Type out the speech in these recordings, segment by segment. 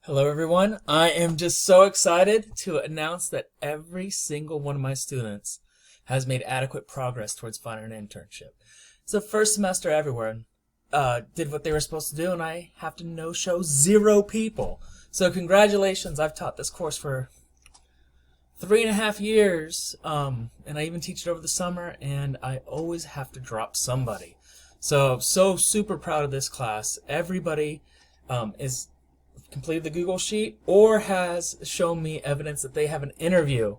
Hello, everyone. I am just so excited to announce that every single one of my students has made adequate progress towards finding an internship. It's the first semester everyone did what they were supposed to do, and I have to no-show 0 people. So congratulations. I've taught this course for 3.5 years, and I even teach it over the summer, and I always have to drop somebody. So super proud of this class. Everybody is completed the Google Sheet or has shown me evidence that they have an interview.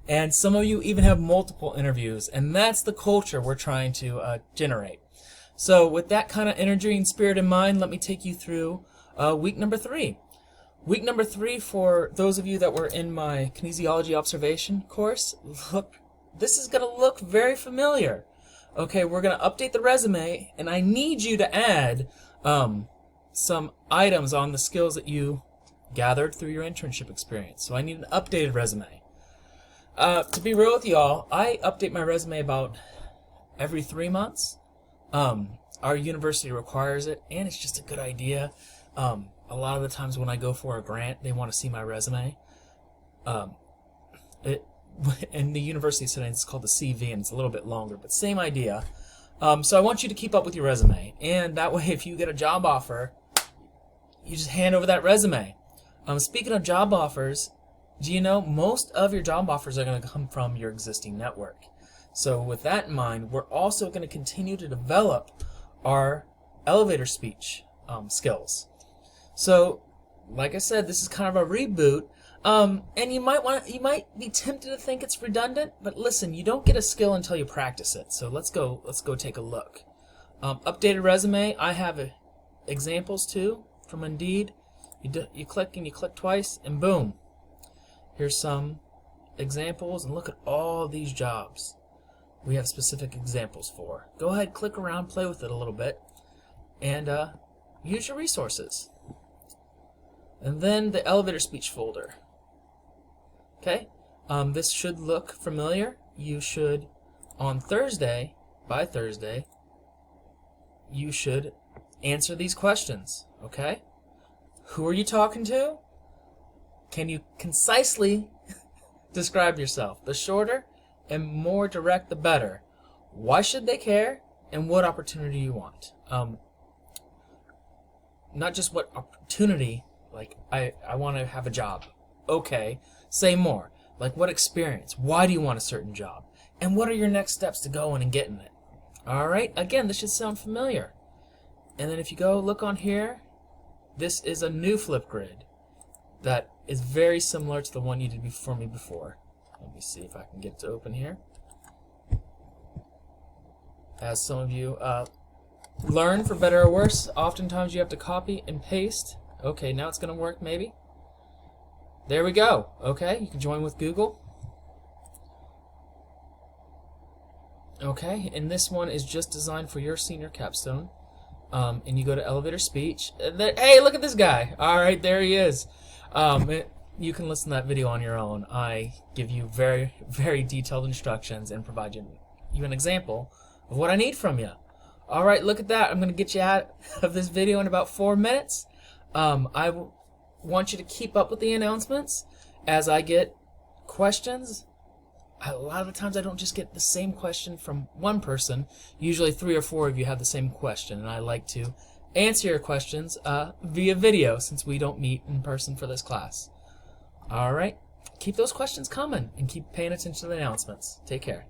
And some of you even have multiple interviews, and that's the culture we're trying to generate. So with that kind of energy and spirit in mind, let me take you through week number 3. Week number 3, for those of you that were in my kinesiology observation course, look, this is going to look very familiar. Okay, we're going to update the resume, and I need you to add some items on the skills that you gathered through your internship experience. So I need an updated resume. To be real with y'all, I update my resume about every 3 months. Our university requires it, and it's just a good idea. A lot of the times when I go for a grant, they want to see my resume. In the university setting, it's called the CV, and it's a little bit longer, but same idea. So I want you to keep up with your resume, and that way if you get a job offer, you just hand over that resume. Speaking of job offers, do you know most of your job offers are going to come from your existing network? So with that in mind, we're also going to continue to develop our elevator speech skills. So, like I said, this is kind of a reboot, and you might be tempted to think it's redundant, but listen, you don't get a skill until you practice it. So let's go take a look. Updated resume. I have examples too from Indeed. You click and you click twice, and boom. Here's some examples, and look at all these jobs we have specific examples for. Go ahead, click around, play with it a little bit, and use your resources. And then the elevator speech folder. Okay, this should look familiar. You should, on Thursday, by Thursday, you should answer these questions. Okay, who are you talking to? Can you concisely describe yourself? The shorter and more direct, the better. Why should they care? And what opportunity you want? Not just what opportunity. Like, I want to have a job. Okay, say more. Like, what experience? Why do you want a certain job? And what are your next steps to going and getting it? Alright, again, this should sound familiar. And then if you go look on here, this is a new Flipgrid that is very similar to the one you did for me before. Let me see if I can get it to open here. As some of you learn, for better or worse, oftentimes you have to copy and paste. Okay, now it's going to work, maybe. There we go. Okay, you can join with Google. Okay, and this one is just designed for your senior capstone. And you go to elevator speech. Hey, look at this guy. All right, there he is. You can listen to that video on your own. I give you very, very detailed instructions and provide you an example of what I need from you. All right, look at that. I'm going to get you out of this video in about 4 minutes. I want you to keep up with the announcements as I get questions. A lot of the times I don't just get the same question from one person. Usually 3 or 4 of you have the same question, and I like to answer your questions via video since we don't meet in person for this class. All right, keep those questions coming and keep paying attention to the announcements. Take care.